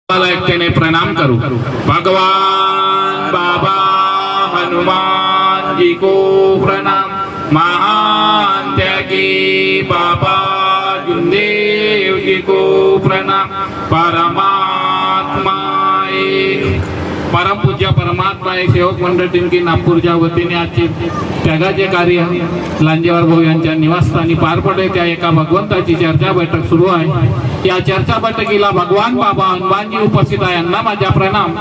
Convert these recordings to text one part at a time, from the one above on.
एकट्याने प्रणाम करू। भगवान बाबा हनुमान जी को प्रणाम। महान त्यागी बाबा जुनदेव जी को प्रणाम। परमात्मा परम पूज्य परमात्मा सेवक मंडळ टिमकी नागपूरच्या वतीने आजचे त्यागाचे कार्य लांजेवार भाऊ यांच्या निवासस्थानी पार पडले। त्या एका भगवंताची चर्चा बैठक सुरू आहे। या चर्चा बैठकीला भगवान बाबा हनुमानजी उपस्थित आहे, यांना माझा प्रणाम।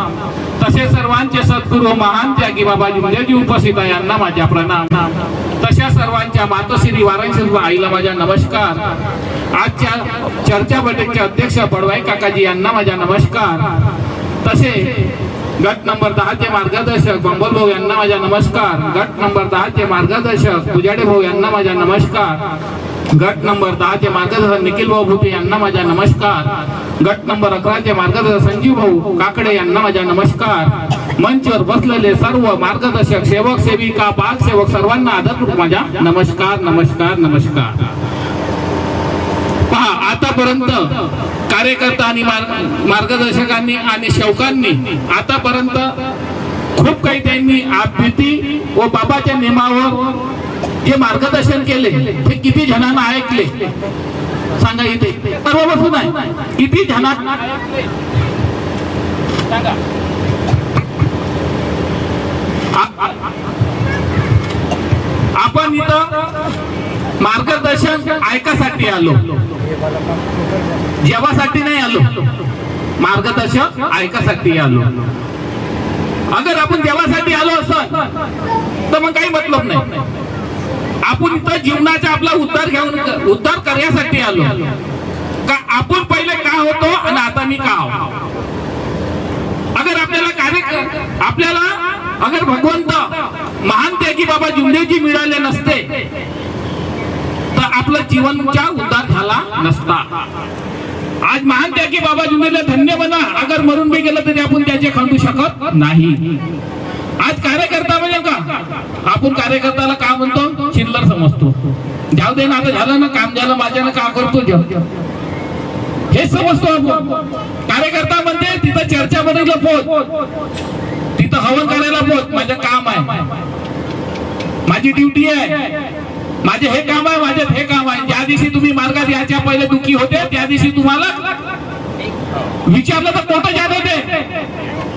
तसे सर्वांचे सद्गुरू महान त्यागी बाबा जुनदेवजी उपस्थित आहे, यांना माझा प्रणाम। तशा सर्वांच्या मातोश्री वाराणसी आईला माझा नमस्कार। आजच्या चर्चा बैठकीचे अध्यक्ष बडवाई काकाजी यांना माझा नमस्कार। तसे गट नंबर 10 चे मार्गदर्शक बंबल भाऊ यांना माझा नमस्कार। गट नंबर 10 चे मार्गदर्शक पुजाडे भाऊ यांना माझा नमस्कार। गट नंबर 10 चे मार्गदर्शक निखिल भाऊ भुते यांना माझा नमस्कार। गट नंबर 11 चे मार्गदर्शक संजीव भाऊ काकडे यांना माझा नमस्कार। मंचवर बसलेले सर्व मार्गदर्शक सेवक सेविका बाल सेवक सर्वांना आदरपूर्वक माझा नमस्कार नमस्कार नमस्कार। पहा, आतापर्यंत कार्यकर्ता आणि मार्गदर्शकांनी आणि सेवकांनी आतापर्यंत खूप काही त्यांनी आपबीती व बाबाच्या नियमावर जे मार्गदर्शन केले ते किती जणांना ऐकले सांगा। इथे सर्व बसून आहे, किती जणांना सांगा। आपण इथं मार्गदर्शन ऐकासाठी आलो, जेवासाठी नाही आलो, मार्गदर्शन ऐकासाठी आलो। अगर आपण जेवासाठी आलो असत तर मग काही मतलब नाही। आपण इथं जीवनाचा आपला उद्धार करण्यासाठी आलो का आपण पहिले का होतो आणि आता मी का आहो। अगर आपल्याला अगर भगवंत महान त्यागी बाबा जुनदेवजी मिळाले नसते तर आपलं जीवनचा उद्धार झाला नसता। आज महान त्यागी बाबा जुनदेवला धन्य म्हणा, अगर मरून बी गेलं तरी आपण त्याचे खंडू शकत नाही। आज कार्यकर्ता म्हणजे का आपण कार्यकर्त्याला का म्हणतो, चिल्लर समजतो। जाऊ दे ना, आता झालं ना, काम झालं माझ्यानं, का करतो हे समजतो आपण। कार्यकर्ता म्हणते तिथं चर्चा बनायला पोहोच, तिथं हवन करायला पोहोच, माझं काम आहे, माझी ड्युटी आहे, माझे हे काम आहे, माझे हे काम आहे। ज्या दिवशी तुम्ही मार्गात याच्या पहिले दुखी होते त्या दिवशी तुम्हाला विचारलं तर कोणतं जात होते,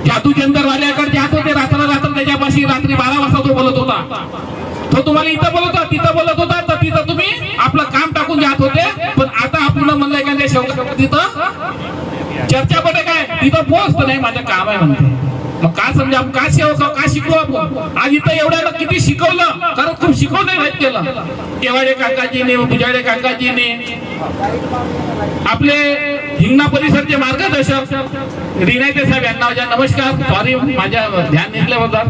जादू जंतर वाल्याकडे जात होते। रात्र त्याच्यापाशी रात्री 12 वाजता तो बोलत होता, तो तुम्हाला इथं बोलत होता तिथं बोलत होता, तर तिथं तुम्ही आपलं काम टाकून जात होते। पण आता आपण म्हणलंय का शेवट तिथं चर्चा पडे काय तिथं पोहोचत नाही, माझं काम आहे म्हणते। मग काय समजा आपण काय सेवक काय शिकलो आपण। आज इथं एवढ्याला किती शिकवलं, कारण खूप शिकवलं माहित केलं। केवाडे काकाजीने बुजाडे काकाजीने आपले हिंगणा परिसरचे मार्गदर्शक रिनायते साहेब यांना माझा नमस्कार। सॉरी माझ्या ध्यान निघल्याबद्दल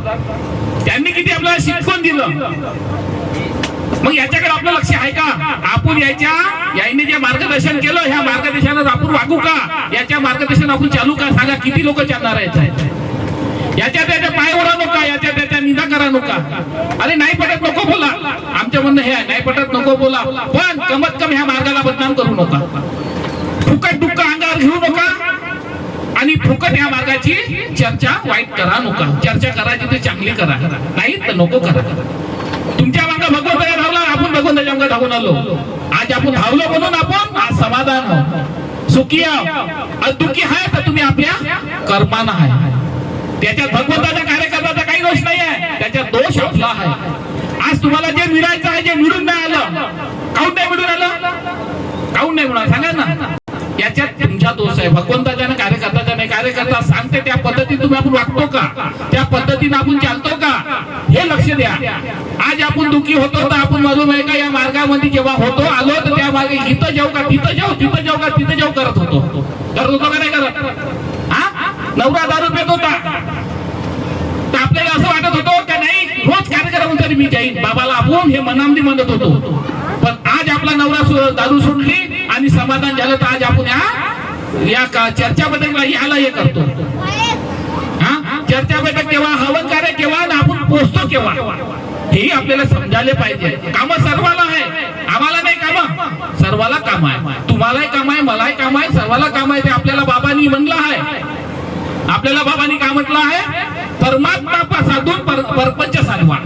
त्यांनी किती आपल्याला शिकवून दिलं। मग याच्याकडे आपलं लक्ष आहे का? आपण याने जे मार्गदर्शन केलं ह्या मार्गदर्शनात आपण वागू का? याच्या मार्गदर्शन आपण चालू का? सांगा किती लोक चालणार आहेत? याच्या त्याच्या पाय ओढा नका, याच्या त्याच्या निंदा करा नका। अरे नाही पटत नको बोला, आमच्या म्हणणं हे आहे, नाही पटत नको बोला, पण कमत कम ह्या मार्गाला बदनाम करू नका। फुकट दुःख अंगावर घेऊ नका आणि फुकट ह्या मार्गाची चर्चा वाईट करा नका। चर्चा करायची तर चांगली करा, नाही तर नको करा। तुमच्या मागे भगवंताला धावला, आपण भगवंताच्या मागे धावून आलो। आज आपण धावलो म्हणून आपण आज समाधान आहोत, सुखी आहोत। दुःखी आहे तर तुम्ही आपल्या कर्मानं आहे, त्याच्यात भगवंताच्या कार्यकर्त्याचा काही दोष नाही आहे, त्याच्यात दोष आपला आहे। आज तुम्हाला जे मिळायचं आहे, जे मिळून नाही आलं, काऊन नाही मिळून आलं, काऊन नाही मिळालं सांगा ना। याच्यात तुमचा दोष आहे, भगवंताच्या ना कार्यकर्त्याचा नाही। कार्यकर्ता सांगते त्या पद्धतीने तुम्ही आपण वागतो का, त्या पद्धतीने आपण चालतो का, हे लक्ष द्या। आज आपण दुःखी होतो तर आपण मालूम आहे का या मार्गामध्ये जेव्हा होतो आलो तर त्या मार्गे इथं जाऊ का तिथं जाऊ, तिथं जाऊ का तिथं जाऊ करत होतो का नाही करत? नवरा दारू पित होता तर आपल्याला असं वाटत होतं का नाही रोज कार्यक्रम तरी मी जाईन बाबाला, आपण हे मनामधी म्हणत होतो। पण आज आपला नवरा दारू सोडली आणि समाधान झालं तर आज आपण या चर्चा बैठकीला याला हे करतो। चर्चा बैठक केव्हा, हवन कार्य केव्हा, आपण पोचतो केव्हा, हे आपल्याला समजायला पाहिजे। काम सर्वाला आहे, आम्हाला नाही काम, सर्वाला काम आहे। तुम्हालाही काम आहे, मलाही काम आहे, सर्वाला काम आहे। ते आपल्याला बाबांनी म्हणलं आहे। आपल्याला बाबांनी काय म्हटलं आहे, परमात्मा साधून परपंच साधवा.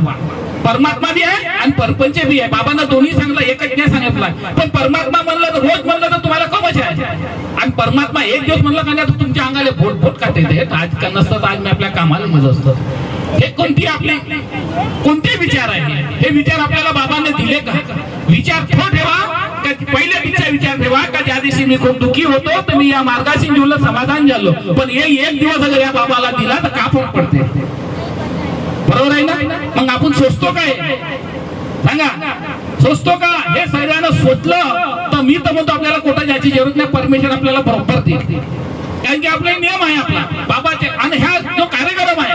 परमात्मा बी आहे आणि परपंच बी आहे. बाबांना दोन्ही सांगलं, एकच नाही सांगितलं. पण परमात्मा म्हणलं तर रोज म्हणलं तर तुम्हाला कवच आहे, आणि परमात्मा एक दिवस म्हणलं का नाही तर तुमच्या अंगाला बोट बोट काटायचे. आज का नसतं आज मी आपल्या कामाला मज असतं. हे कोणते विचार आहे? हे विचार आपल्याला बाबांनी दिले का? विचार ठेवा, पहिले विचार ठेवा का ज्या दिवशी मी खूप दुःखी होतो तर मी या मार्गाशी जीवनात समाधान झालो, पण हे एक दिवस अगर या बाबाला दिला तर का फरक पडते? बरोबर आहे ना? मग आपण सोचतो काय? सांगा, सोचतो का? हे सगळ्यांना सोचलं तर मी तर म्हणतो आपल्याला कोटा जायची जरूरत नाही. परमेश्वर आपल्याला बरोबर देईल, कारण की आपला नियम आहे आपला बाबाचे. आणि ह्या जो कार्यक्रम आहे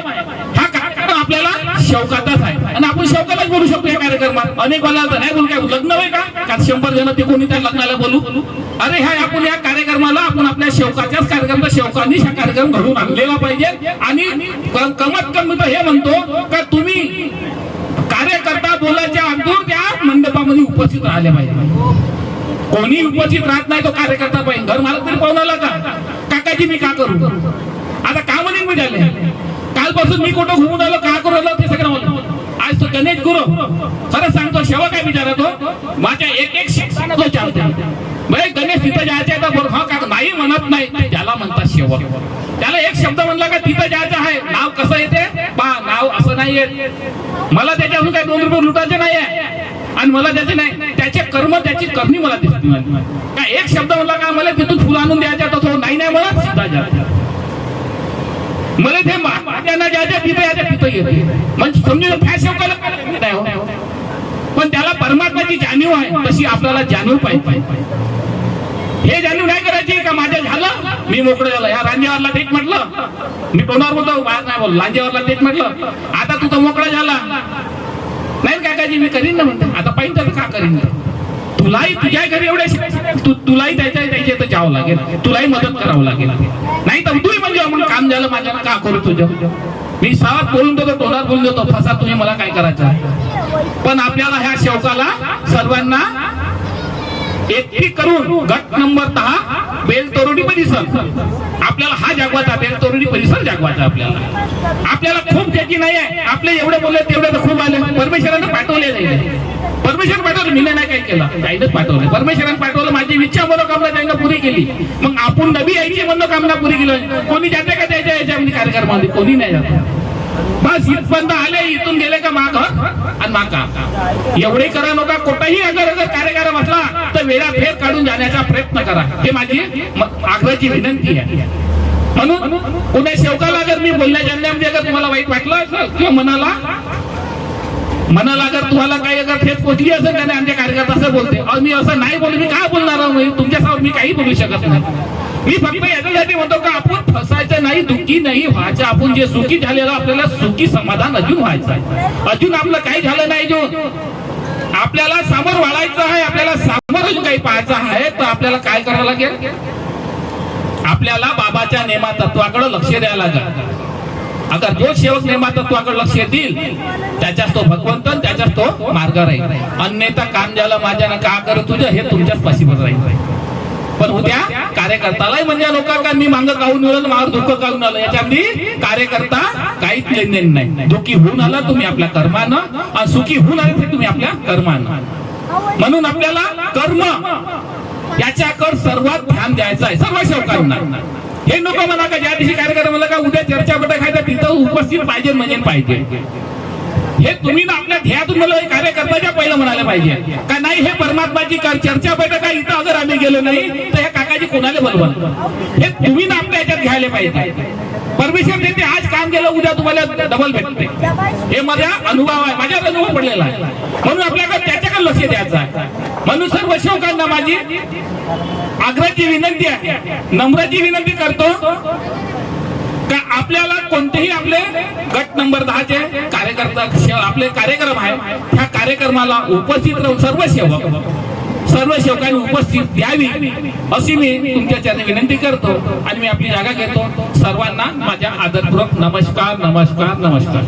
हा कार्यक्रम आपल्याला शौकातच आहे, आणि आपण शौकातच बोलू शकतो या कार्यक्रमात. अनेक वेळा नाही बोलू, काय लग्न आहे का 100 जण ते कोणी त्या लग्नाला बोलू? अरे ह्या आपण या कार्यक्रमाला आपण आपल्या शौकाच्याच कार्यक्रम शौकांनी हा कार्यक्रम घडून आणलेला पाहिजे. आणि कमीत कमी तर हे म्हणतो का तुम्ही कार्यकर्ता बोलायच्या अगोदर त्या मंडपामध्ये उपस्थित राहिले पाहिजे. कोणी उपस्थित राहत नाही तो कार्यकर्ता पाहिजे. घर मालक तरी पाहून आला का काकाजी मी का करू? आता का म्हणून मी झाले कालपासून मी कुठं घुमून आलो, का करू आलो ते सगळं म्हणतो. आज तो गणेश गुरु खरं सांगतो, शेवा काय विचारतो माझ्या एक शब्दानं तो चालते. गणेश तिथं जायचं आहे तर हा का नाही म्हणत नाही, त्याला म्हणतात शेवक. त्याला एक शब्द म्हणला का तिथं जायचं आहे, नाव कसं येते पा, नाव असं नाही येत. मला त्याच्याहून काही 2 रुपये लुटायचे नाही आहे, आणि मला त्याचे नाही, त्याचे कर्म त्याची करणी मला दिसते. काय एक शब्द म्हणला का मला तिथून फुलं आणून द्यायच्या तो नाही नाही म्हणत सीधा जायचं. मला ते त्यांना ज्याच्या तिथे याच्या तिथं येते, म्हणजे समजून काय शेवकाला नाही हो. पण त्याला परमात्माची जाणीव आहे, तशी आपल्याला जाणीव पाहिजे. हे जाणीव नाही करायची का माझ्या झालं मी मोकळं झालं. या रांजेवारला तेच म्हटलं, मी तोंडावर बोलतो बाहेर नाही बोल, लांजेवारला तेच म्हटलं आता तू तर मोकळा झाला नाही काकाजी मी करीन ना म्हणतो. आता पाहिजे तर का करीन? तुलाही तुझ्या घरी एवढे तुलाही त्याच्या तर जावं लागेल, तुलाही मदत करावं लागेल. नाही तर तूही म्हणजे मग काम झालं माझ्या का करू तुझं? मी सावध बोलून देतो, तोंडात बोलून देतो, फसा तुम्ही मला काय करायचं. पण आपल्याला ह्या शेवकाला सर्वांना एकटी करून गट नंबर 10 बेलतोरडी परिसर आपल्याला हा जागवायचा. बेलतोरडी परिसर जागवायचा आपल्याला खूप त्याची नाही आहे. आपले एवढे बोलले तेवढे तर खूप आले. परमेश्वरानं पाठवले नाही, परमेश्वर पाठवलं, मी नाही काय केलं, त्याईनच पाठवलं. परमेश्वरानं पाठवलं, माझी इच्छा मनोकामना त्यानं पुरी केली. मग आपण नवी यायची मनोकामना पुरी केली. कोणी जाते का त्याच्या याच्यामध्ये कार्यक्रमामध्ये? कोणी नाही जात. बस इथपर्यंत आले, इथून गेले का माग आणि माका एवढे करा नका. कोणताही अगर कार्यक्रम असला तर वेळा फेर काढून जाण्याचा प्रयत्न करा, हे माझी आग्रहाची विनंती आहे. म्हणून कोणत्या शेवकाला अगर मी बोलण्या जाण्यामध्ये अगर तुम्हाला वाईट वाटलं असेल किंवा मनाला अगर तुम्हाला काही अगर ठेच पोचली असेल त्याने आमच्या कार्यकर्ता असं बोलते, मी असं नाही बोलू, मी काय बोलणार आहोत? तुमच्यासमोर मी काही बोलू शकत नाही. मी फक्त याच्यासाठी म्हणतो का आपण फसायचं नाही, दुःखी नाही व्हायचं. आपण जे सुखी झालेलं आपल्याला सुखी समाधान अजून व्हायचं आहे. अजून आपलं काही झालं नाही, जो आपल्याला समोर वाढायचं आहे, आपल्याला समोर अजून काही पाहायचं आहे, तर आपल्याला काय करावं लागेल? आपल्याला बाबाच्या नेमा तत्वाकडे लक्ष द्यायला लागेल. अगर जो सेवक नेमा तत्वाकडे लक्ष देईल त्याच्याच तो भगवंत, त्याच्याच तो मार्ग राहील. अन्यथा काम झालं माझ्यानं का कर तुझं हे तुमच्याच पाशीवर राहील. पण उद्या कार्यकर्तालाही म्हणजे लोक का मी मांग काढून मिळालं, मावर दुःख काढून आलं, याच्यामध्ये कार्यकर्ता काहीच लेनदेन नाही. दुःखी होऊन आला तुम्ही आपल्या कर्मानं, आणि सुखी होऊन आले ते तुम्ही आपल्या कर्मानं. म्हणून आपल्याला कर्म याच्याकडे सर्वात ध्यान द्यायचं आहे सर्व सेवकांना. हे नको म्हणा का ज्या दिवशी कार्यक्रम मला का उद्या चर्चा बैठक खायचं तिथं उपस्थित पाहिजे म्हणजे पाहिजे. हे तुम्ही ना आपल्या ध्येयातून मला कार्यकर्त्याच्या पहिलं म्हणायला पाहिजे का नाही. हे परमात्माची चर्चा बैठक आहे, इथं अगर आम्ही गेलो नाही तर हे काकाजी कोणाला बोलवा, हे तुम्ही ना आपल्या याच्यात घ्यायला पाहिजे. परमेश्वर देते, आज काम केलं उद्या तुम्हाला डबल भेटते. हे माझा अनुभव आहे, माझ्याच अनुभव पडलेला आहे. म्हणून आपल्याकडे त्याच्याकडे लक्ष द्यायचं आहे. म्हणून सर्व सेवकांना माझी आग्रहाची विनंती आहे, नम्राची विनंती करतो का आपल्याला कोणतेही आपले गट नंबर 10 चे कार्यकर्ता आपले कार्यक्रम आहे, त्या कार्यक्रमाला उपस्थित राहून सर्व सेवकांनी उपस्थित द्यावी अशी मी तुमच्या चरणी विनंती करतो. आणि मी आपली जागा घेतो. सर्वांना माझ्या आदरपूर्वक नमस्कार नमस्कार नमस्कार.